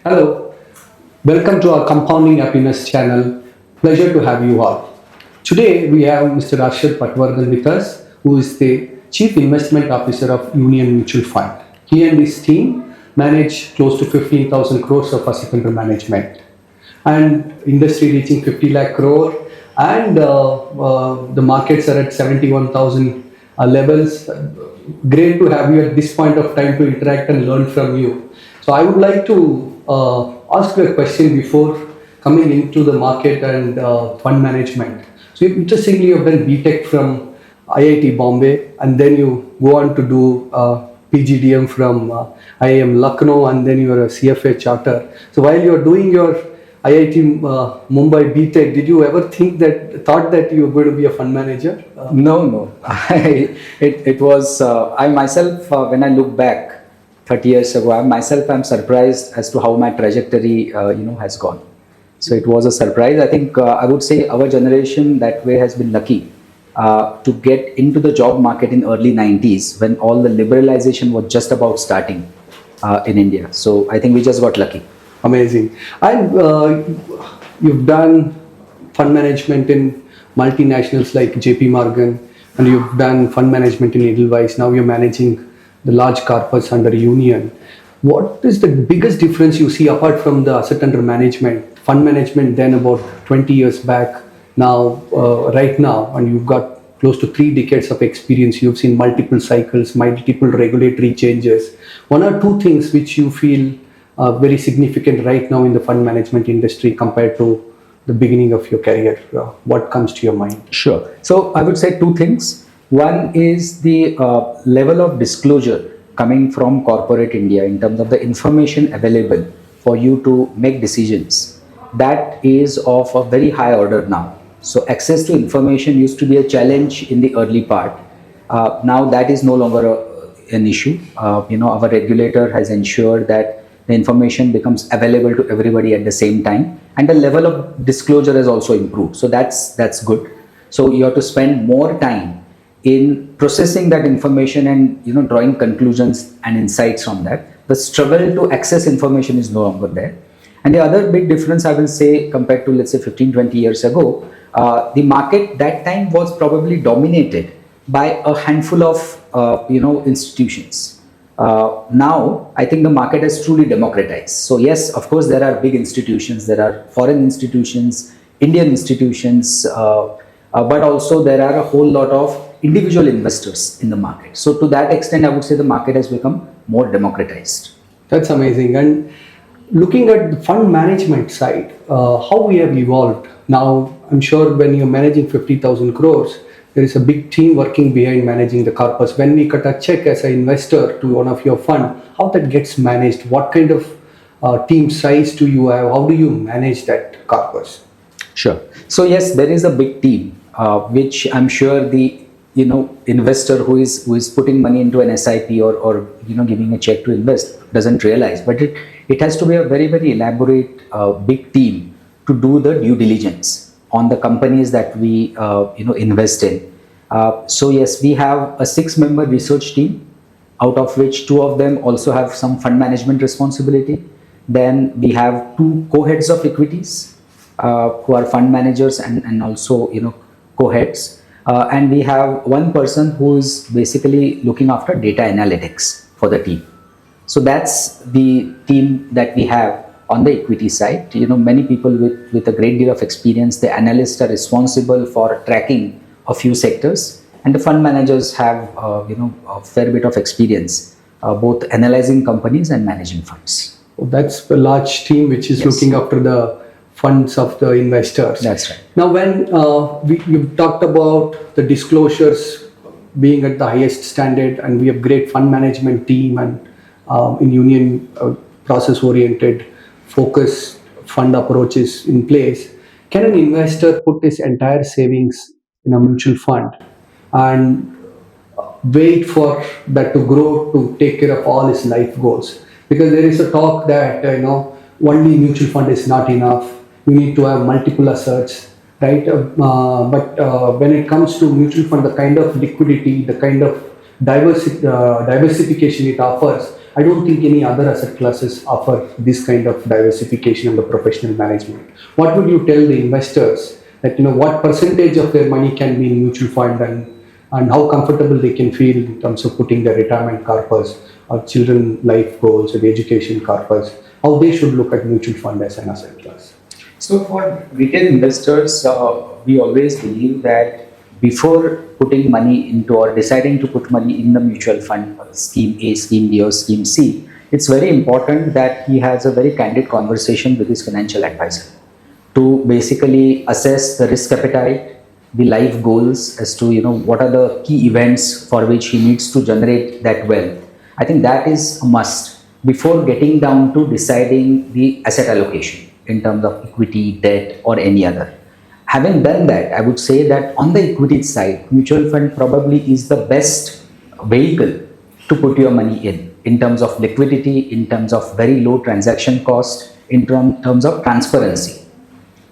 Hello, welcome to our Compounding Happiness channel. Pleasure to have you all. Today we have Mr. Harshad Patwardhan with us, who is the Chief Investment Officer of Union Mutual Fund. He and his team manage close to 15,000 crores of asset under management and industry reaching 50 lakh crore and the markets are at 71,000 levels. Great to have you at this point of time to interact and learn from you. So I would like to ask you a question before coming into the market and fund management. So interestingly, you've done BTech from IIT Bombay, and then you go on to do PGDM from IIM Lucknow, and then you are a CFA charter. So while you are doing your IIT Mumbai BTech, did you ever thought that you were going to be a fund manager? No. It was, I myself, when I look back 30 years ago, I'm surprised as to how my trajectory, has gone. So it was a surprise. I think I would say our generation that way has been lucky to get into the job market in early 90s when all the liberalization was just about starting in India. So I think we just got lucky. Amazing. And you've done fund management in multinationals like JP Morgan, and you've done fund management in Edelweiss. Now you're managing the large corpus under Union. What is the biggest difference you see apart from the asset under management, fund management then about 20 years back, now, right now, and you've got close to 3 decades of experience. You've seen multiple cycles, multiple regulatory changes. One or two things which you feel very significant right now in the fund management industry compared to the beginning of your career? What comes to your mind? Sure. So I would say two things. One is the level of disclosure coming from corporate India in terms of the information available for you to make decisions. That is of a very high order now. So access to information used to be a challenge in the early part. Now that is no longer an issue. Our regulator has ensured that the information becomes available to everybody at the same time, and the level of disclosure has also improved. So that's good. So you have to spend more time in processing that information and drawing conclusions and insights from that. The struggle to access information is no longer there. And the other big difference I will say compared to, let's say, 15-20 years ago, the market that time was probably dominated by a handful of institutions. Now I think the market has truly democratized. So yes, of course there are big institutions, there are foreign institutions, Indian institutions, but also there are a whole lot of individual investors in the market. So to that extent, I would say the market has become more democratized. That's amazing. And looking at the fund management side, how we have evolved now. I'm sure when you're managing 50,000 crores, there is a big team working behind managing the corpus. When we cut a check as an investor to one of your fund, how that gets managed? What kind of team size do you have? How do you manage that corpus? Sure. So yes, there is a big team, which I'm sure the investor who is putting money into an SIP or giving a check to invest doesn't realize. But it has to be a very, very elaborate big team to do the due diligence on the companies that we invest in. So yes, we have a 6-member research team, out of which 2 of them also have some fund management responsibility. Then we have 2 co-heads of equities who are fund managers and also co-heads. And we have 1 person who is basically looking after data analytics for the team. So that's the team that we have on the equity side. Many people with a great deal of experience. The analysts are responsible for tracking a few sectors, and the fund managers have a fair bit of experience both analyzing companies and managing funds. That's a large team which is looking after the funds of the investors. That's right. Now, when you've talked about the disclosures being at the highest standard, and we have great fund management team and in Union process-oriented, focused fund approaches in place, can an investor put his entire savings in a mutual fund and wait for that to grow to take care of all his life goals? Because there is a talk that only mutual fund is not enough. You need to have multiple assets, right? But when it comes to mutual fund, the kind of liquidity, the kind of diversification it offers, I don't think any other asset classes offer this kind of diversification and the professional management. What would you tell the investors that what percentage of their money can be in mutual fund, and how comfortable they can feel in terms of putting their retirement corpus or children life goals or the education corpus, how they should look at mutual fund as an asset class? So for retail investors, we always believe that before putting money into or deciding to put money in the mutual fund scheme A, scheme B or scheme C, it's very important that he has a very candid conversation with his financial advisor to basically assess the risk appetite, the life goals as to what are the key events for which he needs to generate that wealth. I think that is a must before getting down to deciding the asset allocation in terms of equity, debt, or any other. Having done that, I would say that on the equity side, mutual fund probably is the best vehicle to put your money in terms of liquidity, in terms of very low transaction cost, in terms of transparency.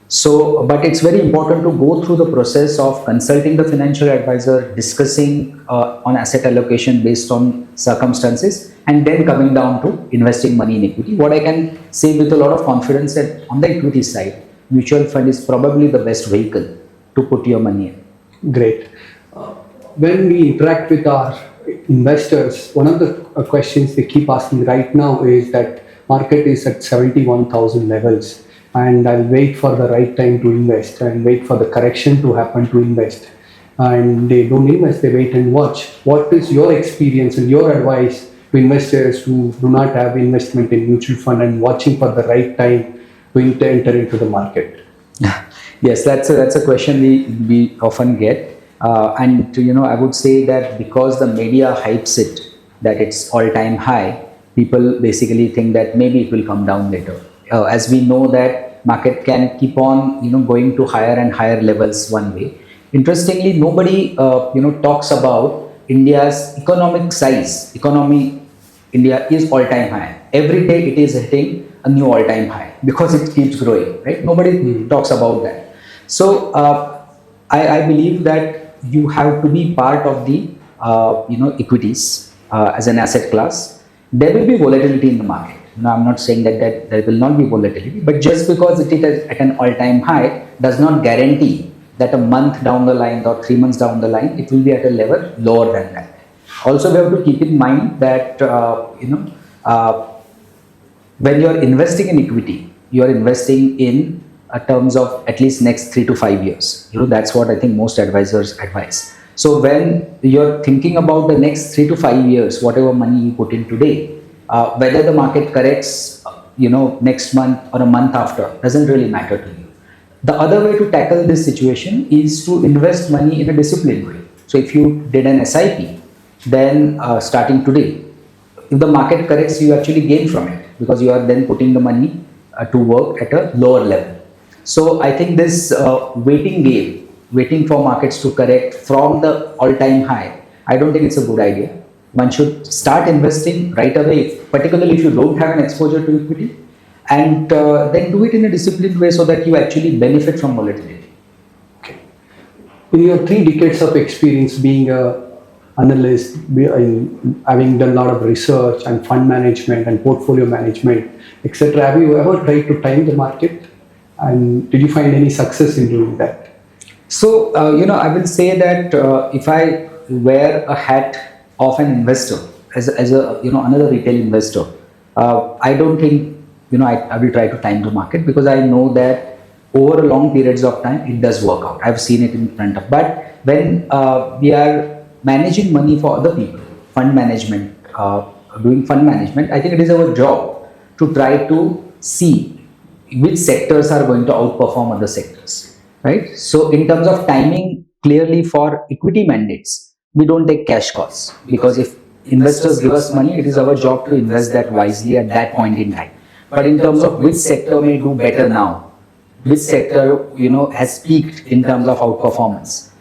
So, but it's very important to go through the process of consulting the financial advisor, discussing on asset allocation based on circumstances, and then coming down to investing money in equity. What I can say with a lot of confidence that on the equity side, mutual fund is probably the best vehicle to put your money in. Great. When we interact with our investors, one of the questions they keep asking right now is that market is at 71,000 levels, and I'll wait for the right time to invest and wait for the correction to happen to invest. And they don't invest, they wait and watch. What is your experience and your advice to investors who do not have investment in mutual fund and watching for the right time to enter into the market? Yes, that's a question we often get. And I would say that because the media hypes it, that it's all-time high, people basically think that maybe it will come down later. As we know that market can keep on going to higher and higher levels one way. Interestingly, nobody talks about India's economic size. India is all-time high. Every day it is hitting a new all-time high because it keeps growing, right? Nobody talks about that. So I believe that you have to be part of the equities as an asset class. There will be volatility in the market. I'm not saying that there will not be volatility, but just because it is at an all-time high does not guarantee that a month down the line or 3 months down the line it will be at a level lower than that. Also, we have to keep in mind that when you are investing in equity, you are investing in terms of at least next 3 to 5 years. That's what I think most advisors advise. So when you're thinking about the next 3 to 5 years, whatever money you put in today, whether the market corrects, next month or a month after, doesn't really matter to you. The other way to tackle this situation is to invest money in a disciplined way. So if you did an SIP, then starting today, if the market corrects, you actually gain from it because you are then putting the money to work at a lower level. So I think this waiting game, waiting for markets to correct from the all-time high, I don't think it's a good idea. One should start investing right away, particularly if you don't have an exposure to equity, and then do it in a disciplined way so that you actually benefit from volatility. Okay. In your 3 decades of experience being an analyst, having done a lot of research and fund management and portfolio management, etc., have you ever tried to time the market? And did you find any success in doing that? So, I will say that if I wear a hat of an investor as a another retail investor, I don't think I will try to time the market because I know that over long periods of time it does work out. I've seen it in front of. But when we are managing money for other people, fund management, doing fund management, I think it is our job to try to see which sectors are going to outperform other sectors, right? So in terms of timing, clearly for equity mandates, we don't take cash calls because if investors give us money, it is our job to invest that wisely at that point in time. But in terms of which sector may do better now, which sector has peaked in terms of outperformance,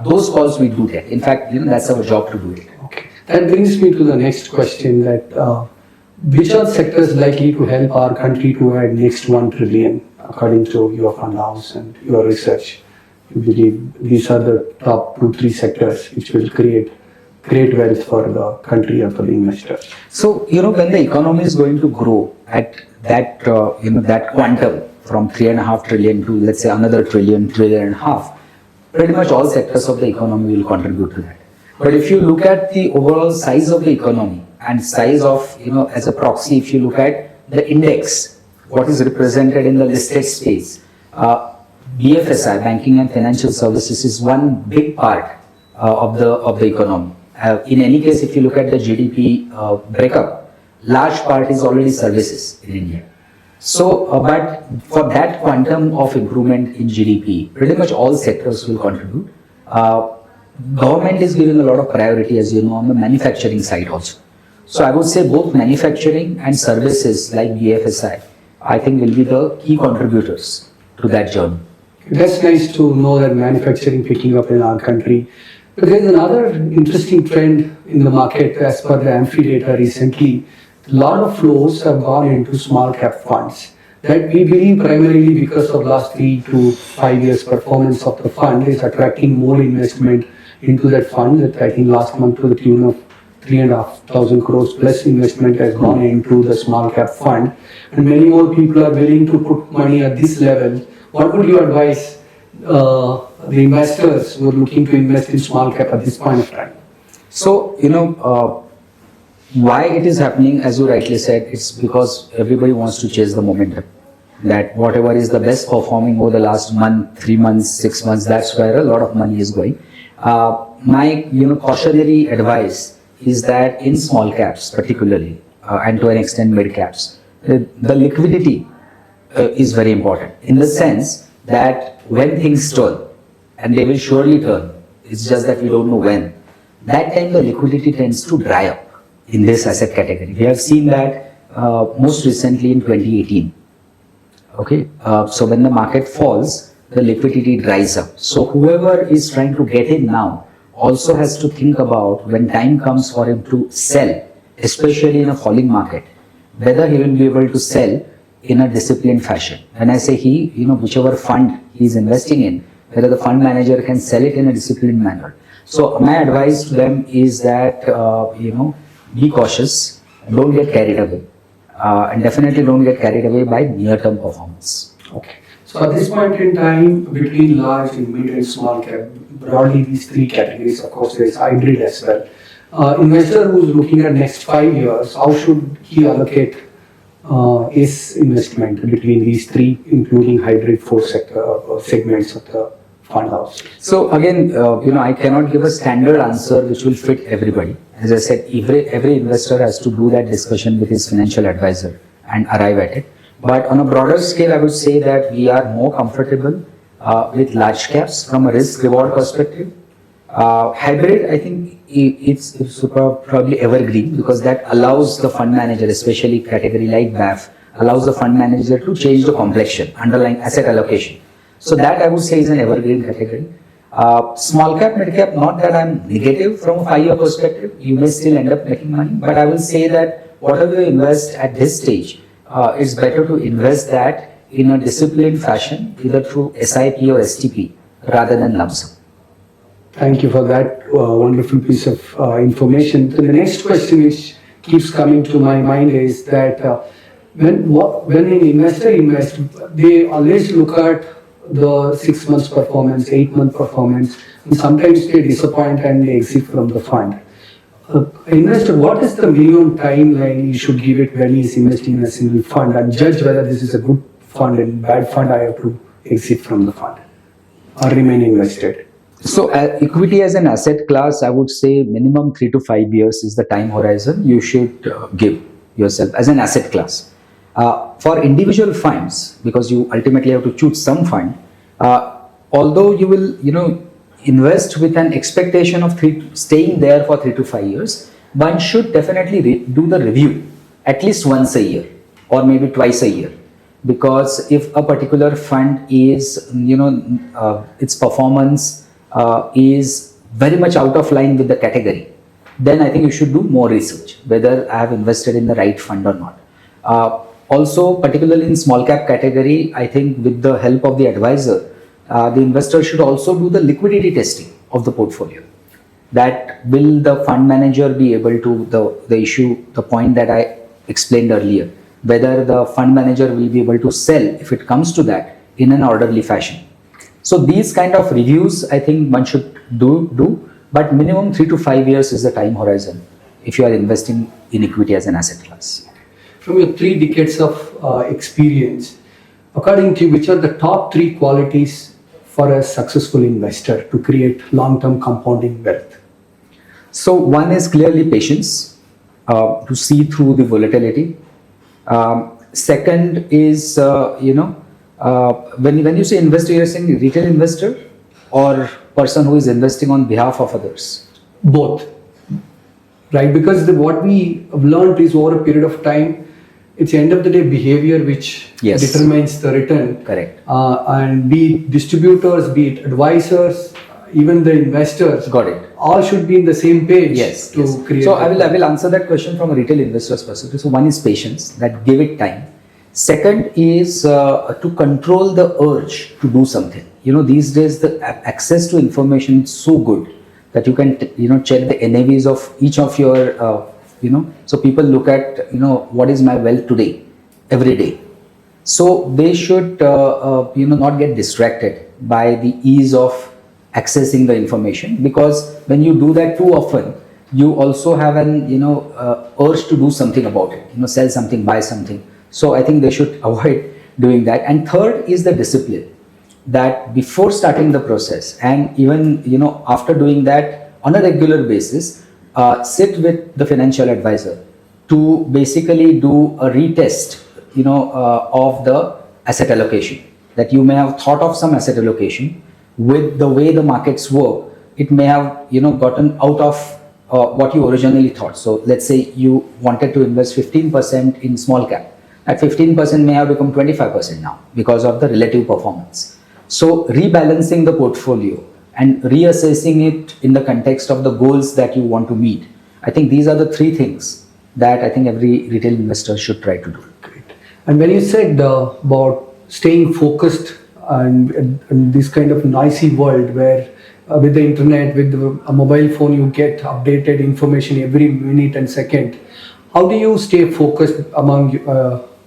those calls we do that. In fact, that's our job to do it. Okay. That brings me to the next question: that which are sectors likely to help our country to add next 1 trillion, according to your fund house and your research? You believe these are the top 2-3 sectors which will create create wealth for the country or for the investor. So, when the economy is going to grow at that, that quantum from 3.5 trillion to, let's say, another trillion and a half, pretty much all sectors of the economy will contribute to that. But if you look at the overall size of the economy and size of, as a proxy, if you look at the index, what is represented in the listed space, BFSI, banking and financial services, is one big part of the economy. In any case, if you look at the GDP breakup, large part is already services in India. So, but for that quantum of improvement in GDP, pretty much all sectors will contribute. Government is giving a lot of priority, as you know, on the manufacturing side also. So, I would say both manufacturing and services like BFSI, I think will be the key contributors to that journey. That's nice to know that manufacturing picking up in our country. But there's another interesting trend in the market as per the Amphi data recently. A lot of flows have gone into small cap funds. That we believe primarily because of last 3 to 5 years performance of the fund is attracting more investment into that fund. That I think last month to the tune of 3,500 crores plus investment has gone into the small cap fund. And many more people are willing to put money at this level. What would you advise the investors who are looking to invest in small cap at this point of time? So, why it is happening, as you rightly said, it's because everybody wants to chase the momentum. That whatever is the best performing over the last month, 3 months, 6 months, that's where a lot of money is going. My cautionary advice is that in small caps particularly, and to an extent mid caps, the liquidity is very important in the sense that when things turn, and they will surely turn, it's just that we don't know when, that time the liquidity tends to dry up in this asset category. We have seen that most recently in 2018. Okay, so when the market falls, the liquidity dries up. So whoever is trying to get in now also has to think about when time comes for him to sell, especially in a falling market, whether he will be able to sell in a disciplined fashion. When I say he, whichever fund he is investing in, whether the fund manager can sell it in a disciplined manner. So my advice to them is that, be cautious, don't get carried away, and definitely don't get carried away by near-term performance. Okay. So at this point in time, between large, mid and small cap, broadly these 3 categories, of course there is hybrid as well. Investor who is looking at next 5 years, how should he allocate his investment between these 3, including hybrid 4 segments of the fund house? So again, I cannot give a standard answer which will fit everybody. As I said, every investor has to do that discussion with his financial advisor and arrive at it. But on a broader scale, I would say that we are more comfortable with large caps from a risk-reward perspective. Hybrid, I think it's probably evergreen because that allows the fund manager, especially category like BAF, allows the fund manager to change the complexion, underlying asset allocation. So that I would say is an evergreen category. Small cap, mid cap, not that I'm negative from a 5-year perspective, you may still end up making money, but I will say that whatever you invest at this stage, it's better to invest that in a disciplined fashion, either through SIP or STP, rather than lump sum. Thank you for that wonderful piece of information. So the next question which keeps coming to my mind is that when an investor invests, they always look at the 6 months performance, 8-month performance, and sometimes they disappoint and they exit from the fund. Investor, what is the minimum timeline you should give it when he is investing in a single fund and judge whether this is a good fund and bad fund, I have to exit from the fund or remain invested? So equity as an asset class, I would say minimum 3 to 5 years is the time horizon you should give yourself as an asset class. For individual funds, because you ultimately have to choose some fund, although you will, invest with an expectation of staying there for 3 to 5 years, one should definitely do the review at least once a year or maybe twice a year. Because if a particular fund is, its performance is very much out of line with the category, then I think you should do more research, whether I have invested in the right fund or not. Also, particularly in small cap category, I think with the help of the advisor, the investor should also do the liquidity testing of the portfolio. that will the fund manager be able to, the point that I explained earlier, whether the fund manager will be able to sell, if it comes to that, in an orderly fashion. So these kind of reviews, I think one should do, but minimum 3 to 5 years is the time horizon if you are investing in equity as an asset class. From your 3 decades of experience, according to you, which are the top 3 qualities for a successful investor to create long-term compounding wealth? So one is clearly patience, to see through the volatility. Second is, when you say investor, you're saying retail investor or person who is investing on behalf of others? Both, right? Because what we have learned is over a period of time, it's the end of the day behavior which Yes. determines the return. Correct. And be it distributors, be it advisors, even the investors, Got it. all should be in the same page Yes. to create. So I will answer that question from a retail investor's perspective. So one is patience, that give it time. Second is to control the urge to do something. These days the access to information is so good that you can check the NAVs of each of your so people look at what is my wealth today, every day. So they should not get distracted by the ease of accessing the information, because when you do that too often, you also have an urge to do something about it, sell something, buy something. So I think they should avoid doing that. And third is the discipline, that before starting the process and even after doing that on a regular basis, sit with the financial advisor to basically do a retest of the asset allocation. That you may have thought of some asset allocation, with the way the markets work, it may have gotten out of what you originally thought. So let's say you wanted to invest 15% in small cap. That 15% may have become 25% now because of the relative performance. So rebalancing the portfolio and reassessing it in the context of the goals that you want to meet. I think these are the 3 things that I think every retail investor should try to do. Great. And when you said about staying focused and this kind of noisy world where with the internet, with a mobile phone, you get updated information every minute and second. How do you stay focused among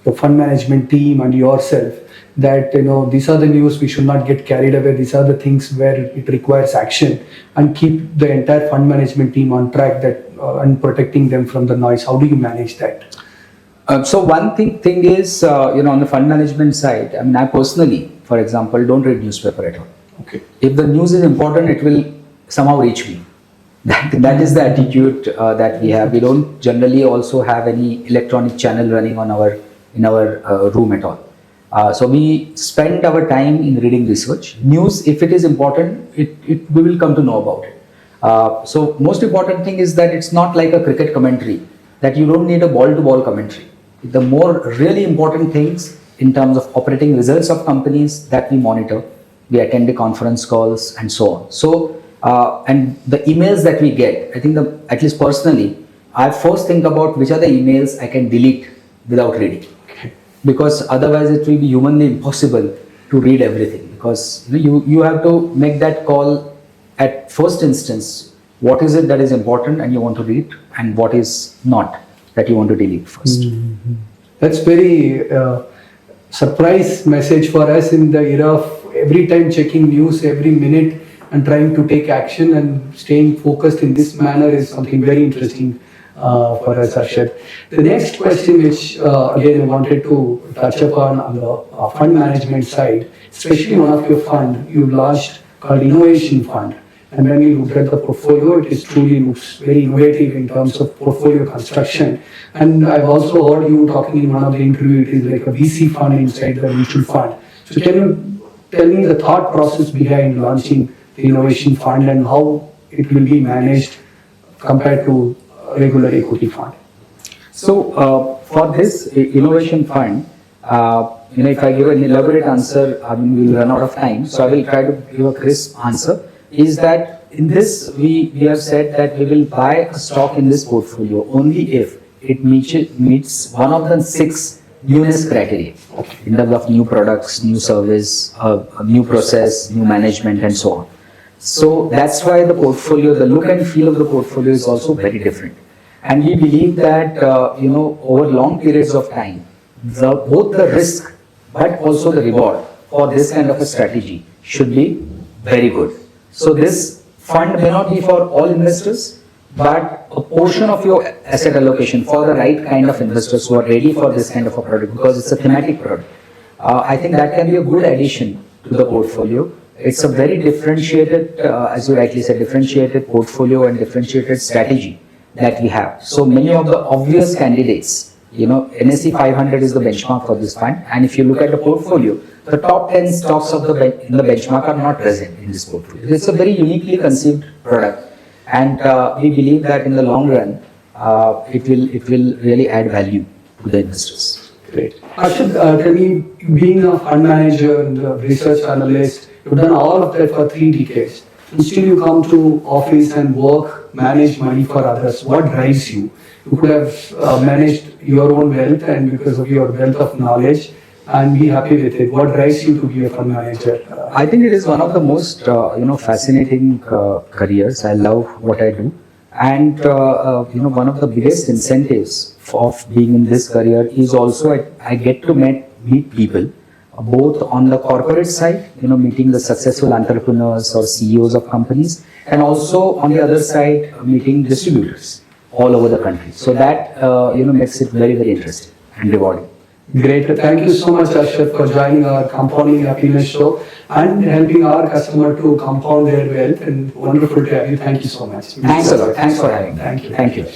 the fund management team and yourself that these are the news, we should not get carried away, these are the things where it requires action, and keep the entire fund management team on track that and protecting them from the noise? How do you manage that? So one thing is, on the fund management side, I mean, I personally, for example, don't read newspaper at all. Okay. If the news is important, it will somehow reach me. That is the attitude that we have. We don't generally also have any electronic channel running in our room at all. So we spend our time in reading research. News, if it is important, we will come to know about it. So most important thing is that it's not like a cricket commentary, that you don't need a ball-to-ball commentary. The more really important things in terms of operating results of companies that we monitor, we attend the conference calls and so on. So, and the emails that we get, I think at least personally, I first think about which are the emails I can delete without reading. Because otherwise it will be humanly impossible to read everything, because you have to make that call at first instance. What is it that is important and you want to read, and what is not that you want to delete first. Mm-hmm. That's very surprise message for us in the era of every time checking news every minute and trying to take action, and staying focused in this manner is something very interesting for us, Harshad. The next question, which again I wanted to touch upon on the fund management side, especially one of your fund you launched called Innovation Fund. And when you look at the portfolio, it is truly looks very innovative in terms of portfolio construction. And I've also heard you talking in one of the interviews, it is like a VC fund inside the mutual fund. So can you tell me the thought process behind launching the Innovation Fund and how it will be managed compared to a regular equity fund? So for this Innovation Fund, if I give an elaborate answer, we will run out of time. So I will try to give a crisp answer. Is that in this we have said that we will buy a stock in this portfolio only if it meets one of the 6 newness criteria in terms of new products, new service, new process, new management, and so on. So that's why the portfolio, the look and feel of the portfolio is also very different. And we believe that over long periods of time, both the risk but also the reward for this kind of a strategy should be very good. So this fund may not be for all investors, but a portion of your asset allocation for the right kind of investors who are ready for this kind of a product, because it's a thematic product. I think that can be a good addition to the portfolio. It's a very differentiated, as you rightly said, differentiated portfolio and differentiated strategy that we have. So many of the obvious candidates, NSE 500 is the benchmark for this fund, and if you look at the portfolio, the top 10 stocks of in the benchmark are not present in this portfolio. It's a very uniquely conceived product, and we believe that in the long run, it will really add value to the investors. Great. Harshad, tell me, being a fund manager and a research analyst, you've done all of that for 3 decades. And still you come to office and work, manage money for others. What drives you? You could have managed your own wealth and because of your wealth of knowledge and be happy with it. What drives you to be a fund manager? I think it is one of the most fascinating careers. I love what I do. And one of the biggest incentives of being in this career is also I get to meet people, both on the corporate side, meeting the successful entrepreneurs or CEOs of companies, and also on the other side, meeting distributors all over the country. So that makes it very, very interesting and rewarding. Great. Thank you so much, Harshad, for joining our Compounding Happiness show and helping our customer to compound their wealth. And wonderful to have you. Thank you so much. Thanks a lot. Thanks for having me. Thank you. Thank you.